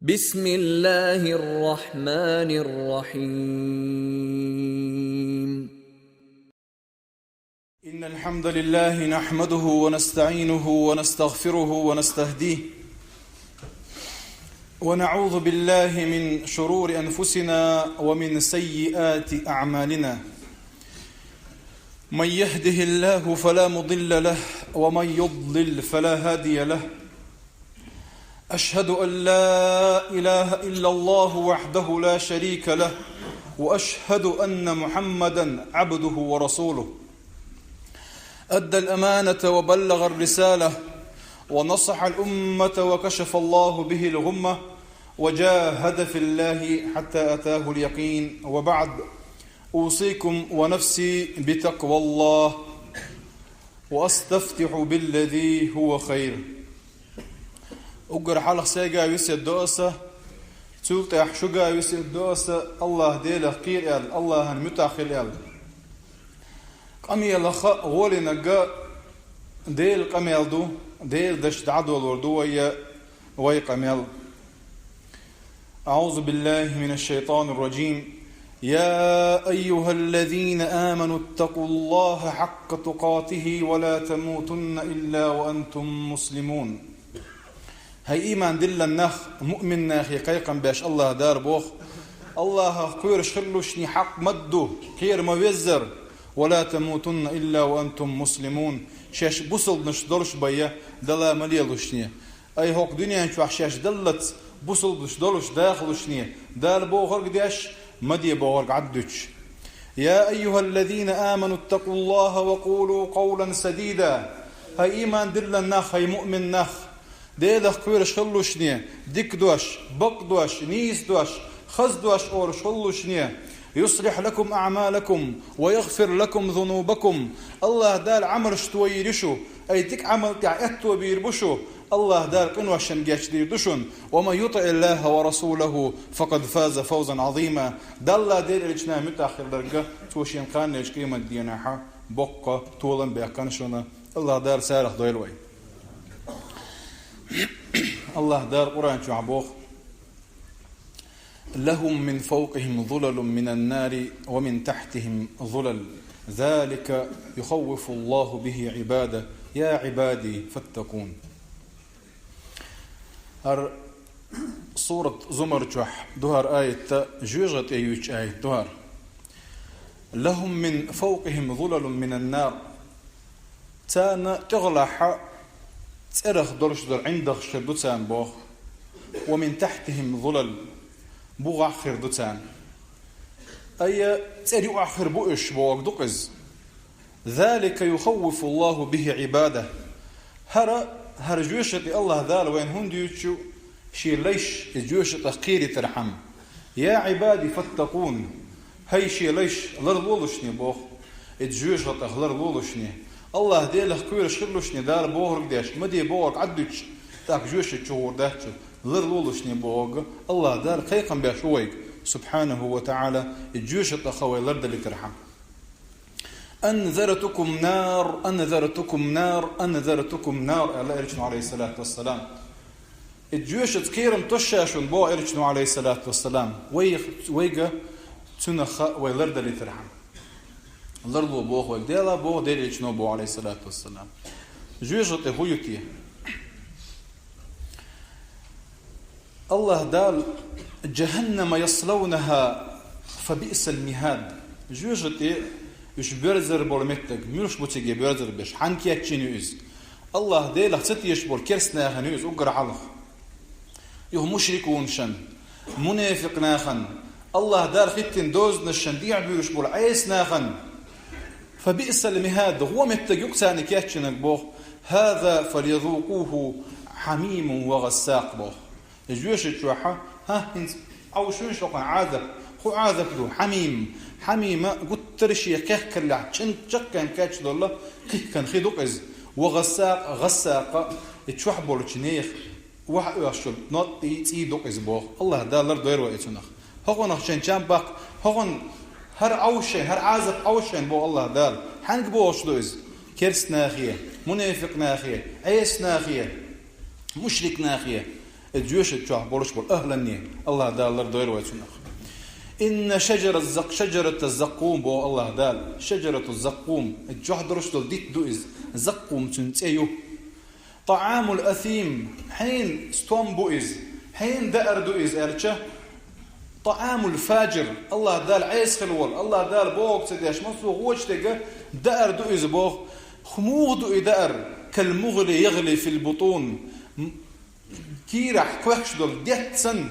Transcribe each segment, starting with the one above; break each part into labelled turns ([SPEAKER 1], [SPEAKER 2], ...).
[SPEAKER 1] بسم الله الرحمن الرحيم.
[SPEAKER 2] إن الحمد لله نحمده ونستعينه ونستغفره ونستهديه ونعوذ بالله من شرور أنفسنا ومن سيئات أعمالنا. من يهده الله فلا مضل له ومن يضلل فلا هادي له. أشهد أن لا إله إلا الله وحده لا شريك له وأشهد أن محمدا عبده ورسوله. أدى الأمانة وبلغ الرسالة ونصح الأمة وكشف الله به الغمة وجاهد في الله حتى أتاه اليقين. وبعد، أوصيكم ونفسي بتقوى الله وأستفتح بالذي هو خير. أقر حلق سيقا ويسي الدوسة تلتح شقا ويسي الدوسة الله ديله قير إل الله المتاخر إل قمي لخ غولي نقا ديل قميل دو ديل دشت عدو الوردو وي قميل. أعوذ بالله من الشيطان الرجيم. يا أيها الذين آمنوا اتقوا الله حق تقاته ولا تموتن إلا وأنتم مسلمون. هاي إيمان دل النخ مؤمن ناخي قيقا باش الله دار بوخ الله قيرش خلوشني حق مدو خير موزر ولا تموتن إلا وأنتم مسلمون. شاش بوصل نشدرش بيا دلا مليلوشني أي هوك دنيا نشوح شاش دلت بوصل نشدرش داخلوشني دار بوخر قداش مدي بوخر عدوش. يا أيها الذين آمنوا اتقوا الله وقولوا قولا سديدا. هاي إيمان دل النخ هاي مؤمن نخ ديلخ كويرش خلوشني ديك دوش بق دوش نيس دوش خز دوش أورش خلوشني يصلح لكم أعمالكم ويغفر لكم ذنوبكم. الله دال عمرش تويرشو أي تك عمل تعيتو بيربشو الله دال قنوشن جاش ديردشن. وما يطع الله ورسوله فقد فاز فوزا عظيما. دال دير الجنا متأخر درجة توشين قان قيمة ديناها بقى طولا بيقنشنا. الله دار سارخ دويلوي. الله دار قرآن شعبوخ لهم من فوقهم ظلل من النار ومن تحتهم ظلل ذلك يخوف الله به عباده يا عبادي فاتقون. هر سورة زمر جح دهر آية جوجت أيوش آية دهر لهم من فوقهم ظلل من النار تانا تغلح تأرخ درش در عندك شردتان بوخ ومن تحتهم ظلل بوغ آخر دوتان أي تأري آخر بوئش بوغ دقز. ذلك يخوف الله به عباده. هر جوشة الله ذال وين هنديوشو شي ليش جوشة قيري ترحم يا عبادي فاتقون. هاي شي ليش لرلولشني بوخ جوشة لرلولشني الله ديله كويرش خلوشني دار بوغر قداش مدي بوغر عدوش تاك جوشة شهور داهتو لرلولشني بوغ الله دار قيقا باشويق سبحانه وتعالى الجوشة أخوي لرد اللي ترحم. أنذرتكم نار أنذرتكم نار أنذرتكم نار. الله إرشنو عليه الصلاة والسلام الجوشة كيرم تشاشون بو إرشنو عليه الصلاة والسلام ويقا تنخ ويلرد اللي ترحم لرلو بوغ ويقديلا بوغ دير إرشنو بو عليه الصلاة والسلام جوشة هويتي. الله دال جهنم يصلونها فبئس المهاد. جوجتي يش بيرزر بولمتك ميرش بوتيجي بيرزر بش حنكي تشينيوز الله ديل ختي يشبول كرسنا هنيوز اقرا على يهم مشركون شن منافق ناخن الله دار ختن دوز نشنديع بيرش بول عيس ناخن فبئس المهاد هو متجوك ثاني كيتشنك بوخ هذا فليذوقوه حميم وغساق بوخ. الجوش الشوحة ها أو شو شوقا عاذب خو عاذب له حميمة قلت ترشي كه كلا شق كان كاتش الله كان خيدوق إز غساق تشوح بولشنيخ واحد يشل نط يدوق إز بوخ الله دالر دوير ويتنخ هون عشان جنبك هون هر أوشين هر عاذب أوشين بو الله دال حنق بوش دوز كرس ناخية منافق ناخية عيس ناخية مشرك ناخية ادجوش تشوح بولش بول أهلا نيه الله دال دوير ويتسنخ إن شجرة الزقوم بو الله دال شجرة الزقوم الجوح درش دول ديت دوئز زقوم تنتيو طعام الأثيم حين ستوم بوئز حين دأر دوئز أرشه طعام الفاجر الله دال عيس خلول الله دال بوق تديش مصو غوش تيجا دأر دوئز بوغ خموغ دوئ دأر كالمغلي يغلي في البطون كيرح كوكش دول ديت سن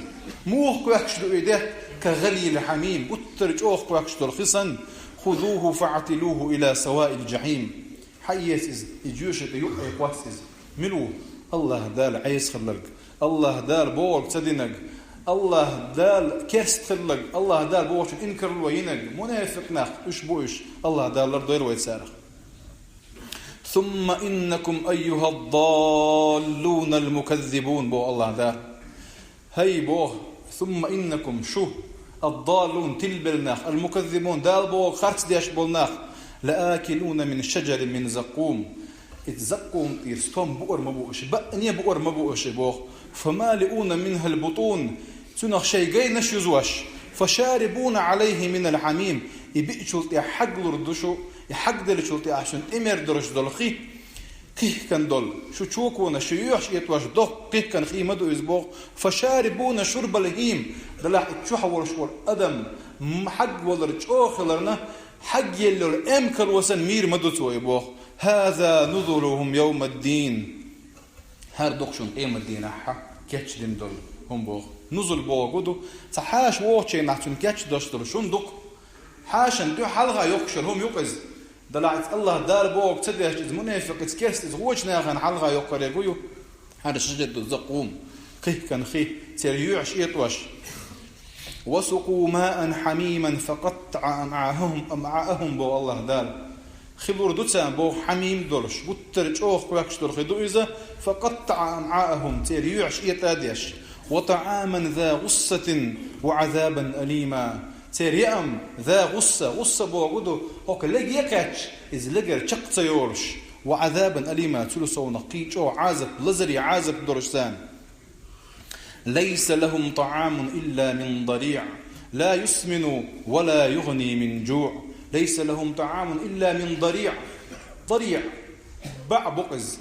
[SPEAKER 2] موغ كوكش دوئ ديت كغلي الحميم بترج أوخ كوكش دول خصن خذوه فاعتلوه إلى سواء الجحيم حيث إز إجيوشة يؤي قواس إز ملو الله دال عيس خلق الله دال بوغ تدينك الله دال كرست خلق الله دال بوغ إنكر الوينك منافق ناخ إش بوش الله دال لردوير ويتسارخ ثم إنكم أيها الضالون المكذبون بو الله دال هاي بوغ ثم إنكم شو الضالون تلبلناخ المكذبون دال بوغ خارت ديش بولناخ لآكلون من شجر من زقوم اتزقوم يرستوم بؤر مبؤش بأني بؤر مبؤش بوغ فمالئون منها البطون تنخ شيء نشيزوش فشاربون عليه من الحميم يبئشلت يحق لردشو يحق دلشلت عشان امر درش دلخي قيه كان دول شو تشوكونا شو يوحش يتواش دوق قيه كان خي مدو يزبوغ فشاربون شرب الهيم دلح تشوح ورشور أدم حق ولرجوخ لرنا حق يلو امكر وسن مير مدو تويبوغ هذا نذلهم يوم الدين هر دوخشون قيم الدين أحا كيتش دين دول هم بوغ نزل بوغ قدو تحاش ووغشي نحتون كيتش دوشتر شون دوق حاشن دو حلغة يوكشر هم يوكز دلعت الله دار بوغ تدهش إذ منافق إذ كيست إذ غوش ناغن حلغة يوكر يقويو هذا شجد الزقوم قيه كان خيه تريوعش يطوش وسقوا ماء حميما فقطع أمعاءهم بو الله دار خبر دوتان بو حميم دولش بوترج اوخ كواكش دول خدو إذا فقطع أمعاءهم تريوعش يتاديش وطعاما ذا غصة وعذابا أليما تريام ذا غصة بو قدو هوك لقي يكاتش إذ لقر شقت يورش وعذابا أليما تلسو نقيج أو عازب لزري عازب درشتان ليس لهم طعام إلا من ضريع لا يسمن ولا يغني من جوع ليس لهم طعام إلا من ضريع باع بقز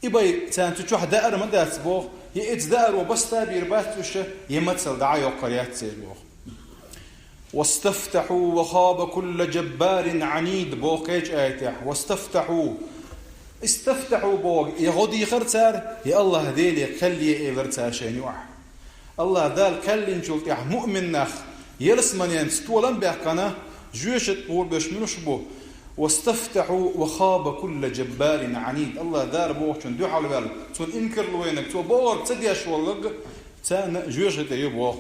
[SPEAKER 2] إباي تانتوش دائر مدات بوغ يئت دائر وبس تابير باتوش يمثل دعاية وقريات سيلوغ واستفتحوا وخاب كل جبار عنيد بوغ كيج آيتح واستفتحوا بوغ يغضي خرتار يا الله ديلي خلي إيلرتار شينيوح الله دال كلين شلت مؤمن نخ يرسمن ينستولن بيحقنا جوشت بول بشمنوش بو واستفتحوا وخاب كل جبار عنيد الله دار بوغشن دو حول بال تون انكر لوينك تو بور تديش والله تان جوشت يبوغ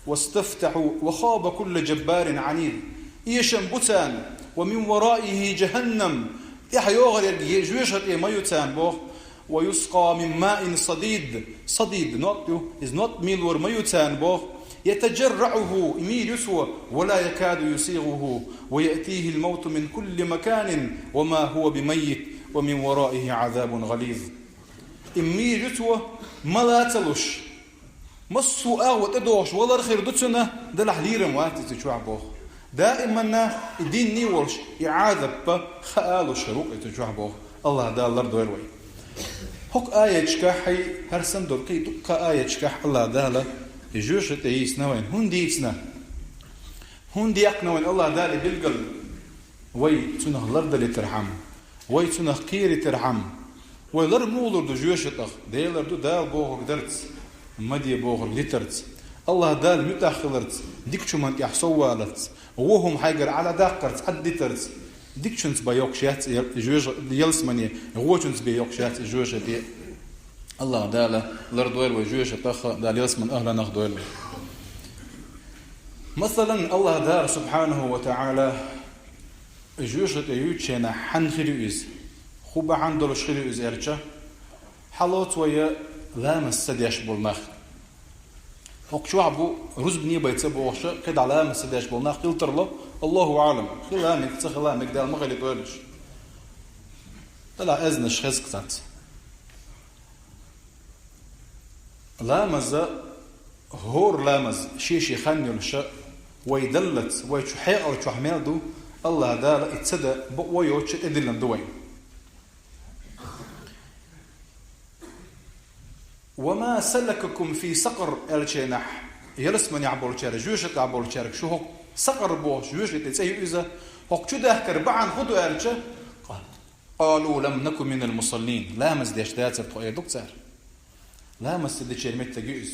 [SPEAKER 2] واستفتحوا وخاب كل جبار عنيد ايشن بوتان ومن ورائه جهنم يحيوغر جوشت ما يتان بوغ ويسقى من ماء صديد not is not meal or ما يتان بوغ يتجرعه إميل يسوى ولا يكاد يسيغه ويأتيه الموت من كل مكان وما هو بميت ومن ورائه عذاب غليظ إميل يسوى ما لا تلوش مصو آوة أدوش ولا الخير دوتنا دلح ليرم واتي تشوعبوه دائما الدين نيورش يعاذب خآلوش روق تشوعبوه الله دا الله دويروي هك آية شكاحي هرسن دوركي دقا آية شكاح الله دالا يجوشة تيس نوين هون ديق نوين الله دالي بالقلب وي تنه لرد اللي ترحم وي تنه قيري ترحم وي لر مولر دو جوشة أخ ديلر دو دال بوغر درت مدي بوغر لترت الله دال متأخلرت ديك شو من يحصوالت وهم حيقر على داقرت عد لترت ديك شنس بيوك شات جوشة يلسمني هو شنس بيوك شات جوشة دي الله داله لردويل وجوشة تخ دال يلسمن أهلا نخدويل مثلا الله دار سبحانه وتعالى جوشة يوتشينا حن خليوز خوبا عندلوش خليوز إرجع حلوت ويا لامس سديش بالنخ هوك شو عبو رز بني بيتسبو وخش قد على لامس سديش بالنخ قلتر له الله أعلم خلامك تخلامك دال ما غلي تويلش طلع أزنش خزقت لامز هور لامز شي خاني الشاء ويدلت ويشحيق أو تحميدو الله دال اتسدى بويوش ادلن دوين. وما سلككم في سقر الجناح يلس من يعبر الشارع جوشت يعبر الشارع شو هو سقر بوش جوشت تسيه إذا هو شو ده كربعان خدوا الجا قالوا لم نكن من المصلين لامز ديش داتر طويل دكتور لامز ديش المت جوز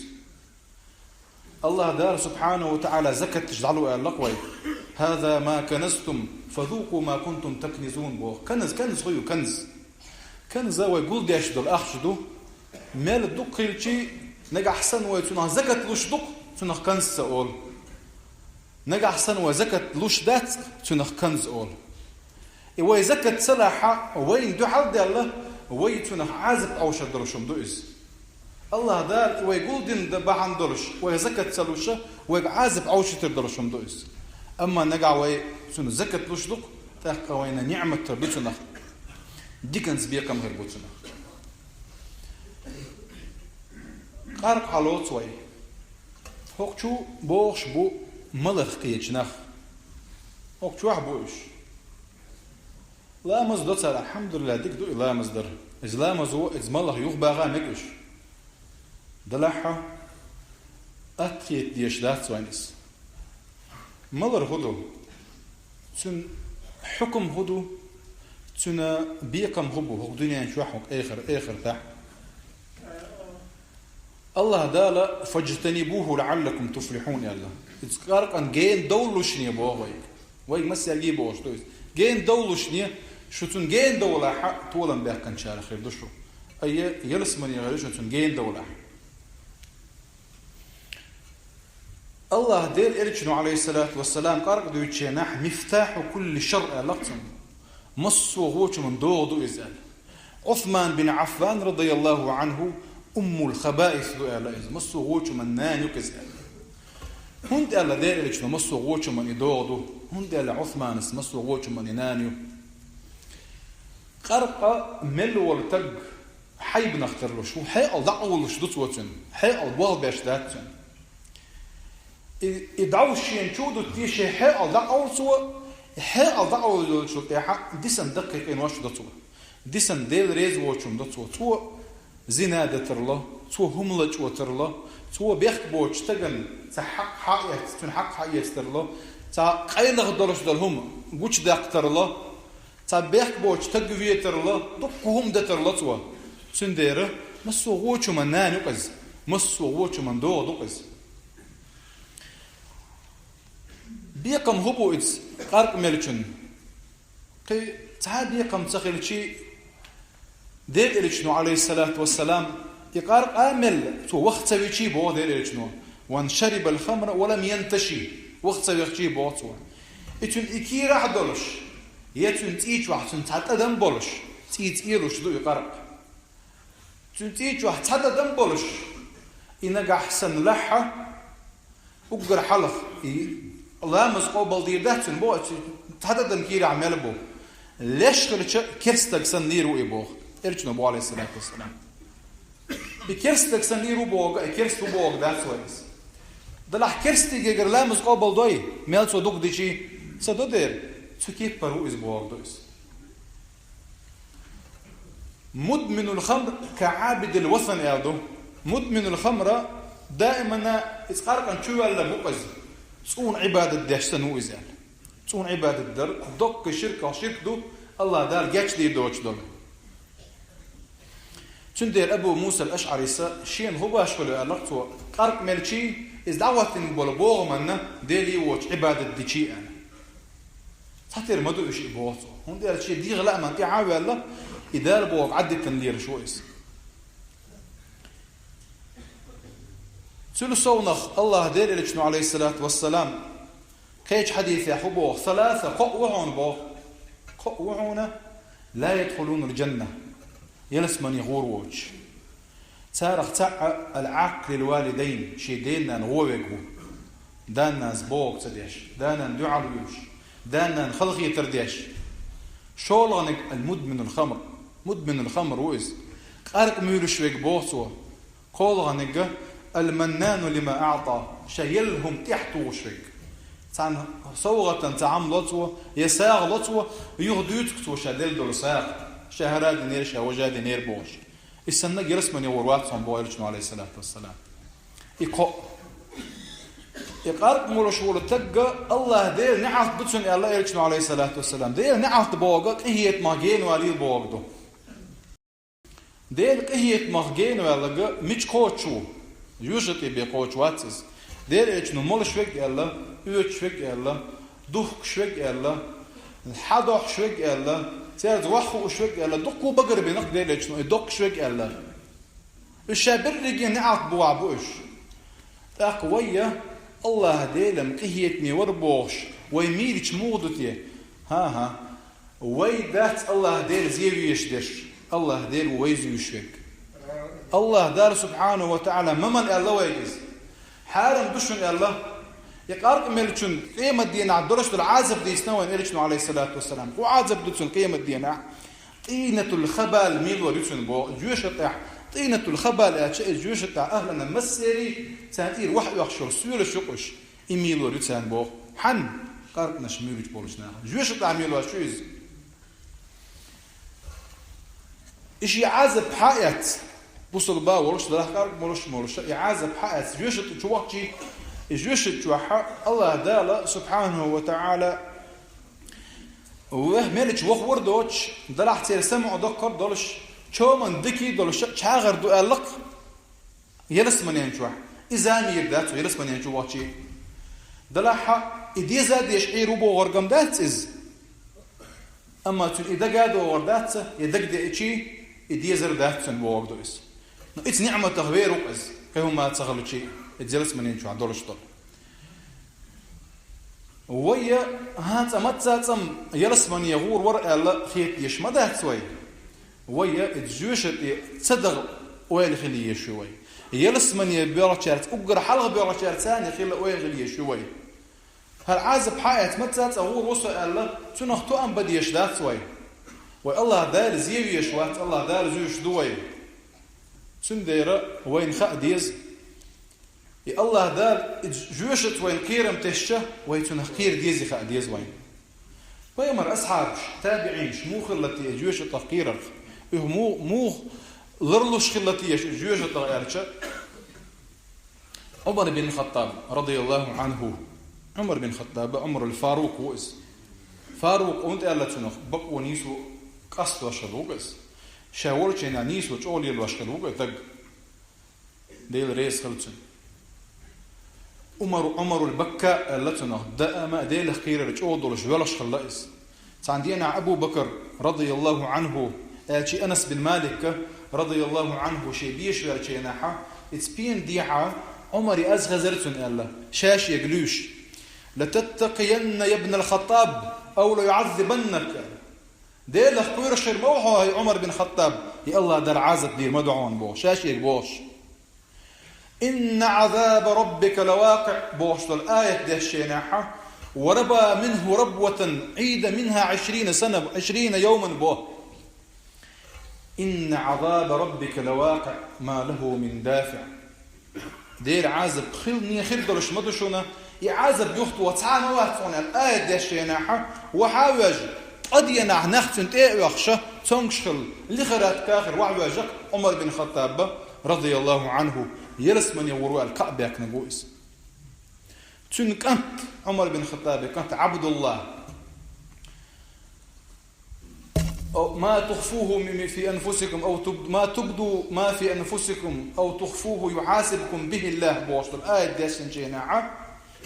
[SPEAKER 2] الله دار سبحانه وتعالى زكت تجعلوا اللقوي هذا ما كنزتم فذوقوا ما كنتم تكنزون بو كنز خيو كنز ويقول ديش دول أخشدو مال الدق يلشي نجا حسن ويتونه زكت لوش دق تونه كنز سؤال نجا حسن وزكت لوش دات تونه كنز أول إيه زكت سلاحة وين دو حد الله ويتونه عازب أو شدرشم دوئز الله دار ويقول دين دبعان درش ويزكت سلوشة ويعازب أو شتردرشم دوئز أما نجا وي تونه زكت لوش دق تحقق وين نعمة تربيتنا ديكنز بيكم غير بوتنا قارق حالوت وي هوكشو بوش بو ملخ قيجنخ هوكشو حبوش لا مصدر صار الحمد لله ديك دو لا مصدر إذ لا مزو إذ ملخ يخبغا مكش دلحة أتيت ديش دات وينس ملر هدو تن حكم هدو تن بيقم هبو هو دنيا شو حق آخر تحت الله دالا فاجتنبوه لعلكم تفلحون يا الله إذكارك أن جين دولوشني بوه ويك مسيا جيبوش تويس جين دولوشني شو تون جين دولا حق طولا بيحكن شارع خير دشو أي يلس من يغيرش تون جين دولا الله ديل إرجنو عليه الصلاة والسلام قارق دو يتشيناح مفتاح كل شر لقتم مصو غوش من دو إزال عثمان بن عفان رضي الله عنه الخبائث دو إعلا إذا مصو غوش من نانيو كزال هند إعلا دير إليش مصو غوش من إدوغدو هند إعلا عثمان مصو غوش من نانيو قرق ملو والتق حيب نخترلو شو حي أضعو لشدوت وطن حي أضوال باشداتن إدعو الشيء شودو تيشي حي أضعو سوا حي أضعو شو تيحا ديسن دقيق إن واش دوتو ديسن ديل ريز ووشم دوتو زنا دترله تو هملج وترله تو بيخ بوش تجن تحق حقيقة تنحق حقيقة ترله تا قين غدرش دلهم بوش دقترله تا بيخ بوش تجوي ترله دقهم دترله تو سنديره مسو غوش من نان يقز مسو غوش من دو دقز بيقم هبو إتس قارق ملكن كي تا بيقم تخيل شيء دير إليشنو عليه الصلاة والسلام يقار آمل تو وقت سويشي بو دير إليشنو وان شرب الخمر ولم ينتشي وقت سويشي بو تو إتون إكي راح دولش يتون تيج واحد تون تحت أدم بولش تيج إيروش دو يقارق تون تيج واحد تحت أدم بولش إنك أحسن لحة أقر حلق الله مزقوبل دير دهتون بو تحت أدم كير عمل بو ليش خلتش كرستك سنيرو إبوه إرجنا بو عليه الصلاة والسلام بكرستك سنيرو بوغ كرستو بوغ داس ويس دلح كرستي جيجر لامز قبل دوي ميل سو دوك ديشي سدو دير تكيب برو إز بوغ دويس مدمن الخمر كعابد الوثن يادو مدمن الخمر دائما إسقارك أن شو ولا بوقز تكون عبادة دهشتن وإزال تكون عبادة در دوك شركة دو الله دار جاتش دي دوش دول تندير أبو موسى الأشعري شين هو باشكله علاقته قارق ملشي إز دعوة بولبوغ منا ديلي وش عبادة ديشي أنا تحتير مدو إشي بوطو هون دير شيء دي غلاء من تعاوي الله إدار بوغ عدي تنلير شويس سلو صونخ الله دير إليشنو عليه الصلاة والسلام كيش حديث يا حبوغ ثلاثة قوعون بوغ قوعون لا يدخلون الجنة يلس من يغور ووش تارخ تاع العقل الوالدين شيدينا نغوغو دانا زبوغ تديش دانا ندعو يوش دانا نخلقي ترديش شولغنك المدمن الخمر مدمن الخمر ويز قارق ميلو شويك بوصو قول غنقة المنان لما أعطى شيلهم تحت وشك تان صوغة تعم لطوة يساغ لطوة يغدوتك توشا دل دول ساغ شهرات نير شهوجات نير بوش السنة جرس من يوروات صن بوالجنا عليه الصلاة والسلام يقارب مرشول تجا الله دير نعت بتسن الله يرجعنا عليه الصلاة والسلام دير نعت بوجك هي ماجين والي بوجده دير هي ماجين والله مش كوتشو يوجد بيقوتش واتس دير يرجعنا مول شوك الله يوج شوك الله دوخ شوك الله حدوح شوك الله سير وحو شوك الله دقو بقر بينق دير يرجعنا دق شوك الله الشابر رجع نعت بوعبوش تقوية الله ديلم قهيتني وربوش ويميلش مودتي ها ويدات الله ديل زيويش دش الله ديل ويزيوشك الله دار سبحانه وتعالى ممن الله ويجز حارم دشن الله يقارق ملچن قيمة دينا عدرش العازب دي سنوان إليشنو عليه الصلاة والسلام وعازب دشن قيمة دينا طينة الخبال ميل ودشن بو جوش الطيح طينة الخبال أشياء جوش تاع أهلنا مسيري سنتير واحد يخشر سيول الشقش إميل وريتسان بو حن قارق نشميرج بولشنا جوش تاع ميل وشويز إيش يعازب حياة بوصل با ولش ده قارق مولش يعازب حياة جوش تشوقتي جوش تشوح الله دالا سبحانه وتعالى وملك وخ وردوش دلح تير سمع دكر دولش شومن دكي دولش شاغر دو ألق يلس من ينجوح إذا ميردات ويلس من ينجوح شيء دلح إدي زاد يشعيرو بو غرقم دات إز أما تون إذا قادو وردات يدق دي شيء إدي زر دات سن بو غرقو إز إتس نعمة تغبيرو إز كيهم ما تسغلو شيء إتجلس من ينجوح دولش طول ويا هانت أمتساتم يلس من يغور ورق ألا خيط يشمدات سوي ويا الجوش تصدق وين خليه يشوي يلس من يبيرشارت أقر حلقة بيرشارت ثاني خليه وين خليه يشوي هالعازب حياة متسات أغور وصل ألا تنختو أم بدي يشدات سوي والله دار زيوي يشوات الله دار زيوش دوي سنديرة وين خاديز الله دار جوشت وين كيرم تشة ويتون خير ديزي خاديز وين ويمر أصحاب تابعين شمو خلتي جوشت تقيرر مو غرلوش خلتي جوشت تغيرش عمر بن الخطاب رضي الله عنه عمر بن الخطاب عمر الفاروق وإس فاروق وانت قال لك بق ونيسو قصد وشلوقس شاورش إن نيسو تقولي الوشلوق تق ديل ريس خلتن عمر البكاء لتنا دائما ديل خير رجودل شولش خلاص عندنا أبو بكر رضي الله عنه شي أنس بن مالك رضي الله عنه شي بيش ورشي نحا إتبين ديحة عمر أزغزرتن الله شاش يقلوش لتتقين يا ابن الخطاب أو ليعذبنك ديل خير شر موحى عمر بن الخطاب يا الله دار عازب دير مدعون بو شاش يقبوش إن عذاب ربك لواقع بوشت الآية ده الشيناحة وربى منه ربوة عيد منها 20 سنة 20 يوما بوه إن عذاب ربك لواقع ما له من دافع دير عازب خلني خردلش مدشونا يعازب يخطو وتعانى واتفون الآية ده الشيناحة وحاوج قد ينع نختن تأوي أخشى تنشخل لخرات كاخر وعواجك عمر بن الخطاب رضي الله عنه يرس من يورو الكعبة كنجويس. تون كنت عمر بن الخطاب كنت عبد الله. أو ما تخفوه في أنفسكم أو ما تبدوا ما في أنفسكم أو تخفوه يحاسبكم به الله بوشط الآية داشن جيناعة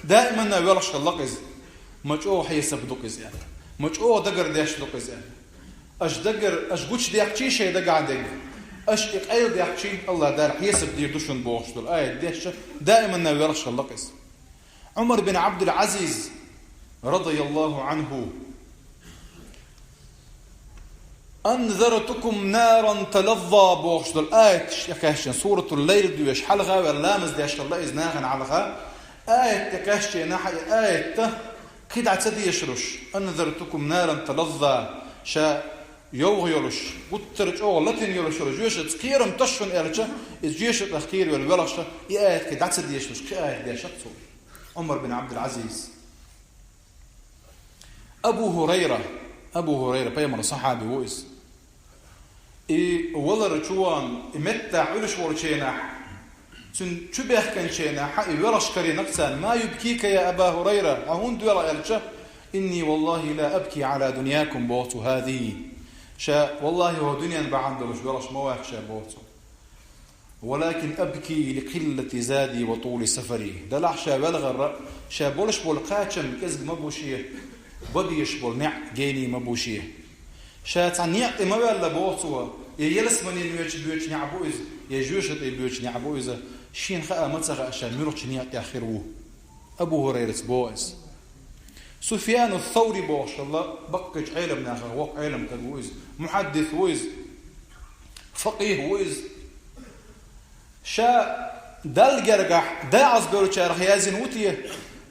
[SPEAKER 2] دائما يرش اللقز مجأو حيسب دقز يعني مجأو دقر داش دقز يعني أش دقر أش قوش ديحكي شيء دقع دقر أش إقايل ديحكي الله دار حيسب دير دشن بوشط الآية داشن دائما يرش اللقز. عمر بن عبد العزيز رضي الله عنه أنذرتكم نارا تلظى بوشط الآية يكاشن سورة الليل ديش حلغة واللامز ديش الله إذناغن علغة آية تكاشن نحي آية كده عتدي يشرش أنذرتكم نارا تلظى شا يوغ يولش قطرج أو لتن يولش جوش تخيرم تشون إرجع جيش الأخير والولش يأت كده عتسد يشوش كأت ديشتو عمر بن عبد العزيز أبو هريرة بيمر صحابي ويس ولا رجوان متى علش ورشينا تن شبه كان شينا حق ورش كري نقصان ما يبكيك يا أبا هريرة أهون دولا إرجع إني والله لا أبكي على دنياكم بوتو هذه شا والله هو دنيا بعندلش ورش مواك شا بوتو ولكن أبكي لقلة زادي وطول سفري دلع شا بلغر شا بولش بولقاتشم كزق مبوشيه بديش بولنع جيني مبوشيه شا تعنيق ما بيلا بوتو يلس من بيوتش نعبوز يجوشت بيوتش نعبوز شين خا متسغ شا ميروتش نيق آخره أبو هريرة بوز سفيان الثوري بوش الله بقج علم ناخر وق علم تجوز محدث ويز فقيه ويز شا دل جرجح دا عصبر شارح يازن وتيه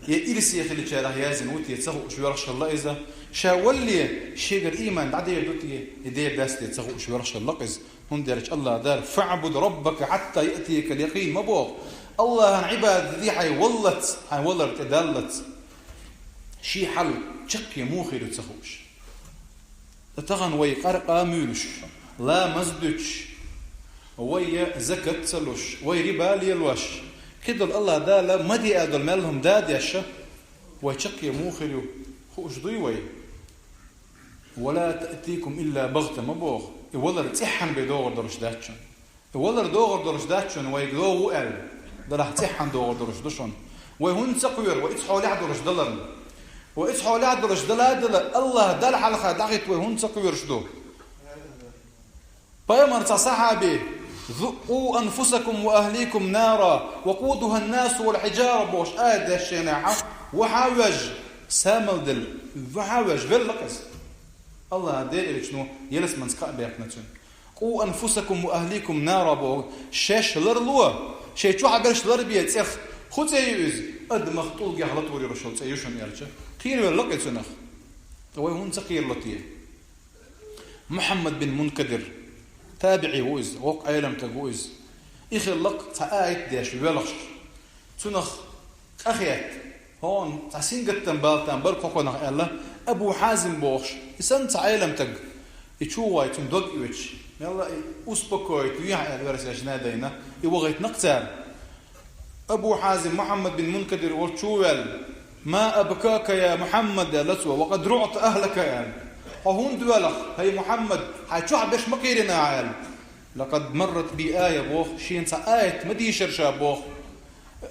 [SPEAKER 2] يإلس يخلي شارح يازن وتيه تسهو شوارش الله إذا شا ولي شجر إيمان عدي دوتيه يدير داستي تسهو شوارش الله إذا هم درج الله دار فاعبد ربك حتى يأتيك اليقين مبوغ الله عباد ذي حي ولت دلت شي حل شق يموخي لتسخوش تغن وي قرقا مولش لا مزدوش وي زكت سلوش وي ربا ليلوش كده الله دالا مدي ادل مالهم داد يشا وي شق يموخي خوش ضيوي ولا تأتيكم إلا بغتة مبوغ ولا تحن بدور درش داتشن ولا دور درش داتشن وي دو وقل ده راح تحن دور درش دشن وي هون تقوير وإتصحوا لعد درش دلن وإصحوا لا درش دلادل الله دل حلقة دعيت وهون تقوير شدو بيمر صحابي ذقوا أنفسكم وأهليكم نارا وقودها الناس والحجارة بوش آد الشناعة وحاوج سامل دل وحاوج فلقس الله دل شنو يلس من سقاء بيقنتون قوا أنفسكم وأهليكم نارا بو شاش لرلوا شاش شو حبرش لربيت إخ خود سيئوز قد مخطول جهلت وري رشول سيئوشن يرجع قيل واللقيت سنخ وهون تقيل لطيه محمد بن منكدر تابعي ويز وق عالم تجوز إخي اللق تآيت داش ببلغش سنخ أخيات هون تحسين قد بالتان بركو كنا الله أبو حازم بوخش إسان تعالم تج يشوى يتندق يوش يلا أسبكوي تيجي الورثة جنادينا يبغيت نقتال أبو حازم محمد بن منكدر وشوال ما أبكاك يا محمد يا لسوى وقد رعت أهلك يا هون دولخ هي محمد حيشوح بيش مقيرنا عال لقد مرت بي آية بوخ شينسا آية مدي شرشا بوخ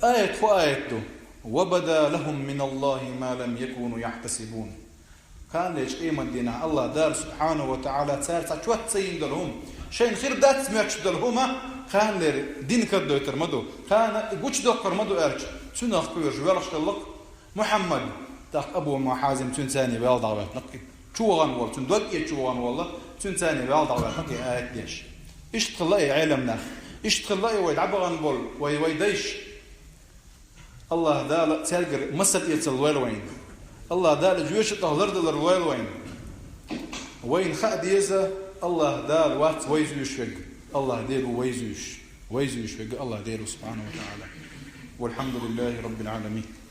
[SPEAKER 2] آية فو آية دو وبدا لهم من الله ما لم يكونوا يحتسبون كان ليش إيمان دينا الله دار سبحانه وتعالى تسار شوات سين دلهم شين خير دات سمعتش دلهما كان لير دين كردو يترمدو كان قوش دو كرمدو أرج سنة أخوير جوالش للق محمد تاق أبو محازم تنساني بالضع نقي شوغان والله تندق شوغان والله تنساني بالضع نقي آيات ديش إيش تخلقي علمنا إيش تخلقي ويدعبغان بول ويديش الله دال تلقر مسد يتسلويل وين الله دال جويش تهلر دلر وين وين خاد يزا الله دال وات ويزوش فق الله ديرو ويزوش فق الله ديرو سبحانه وتعالى والحمد لله رب العالمين.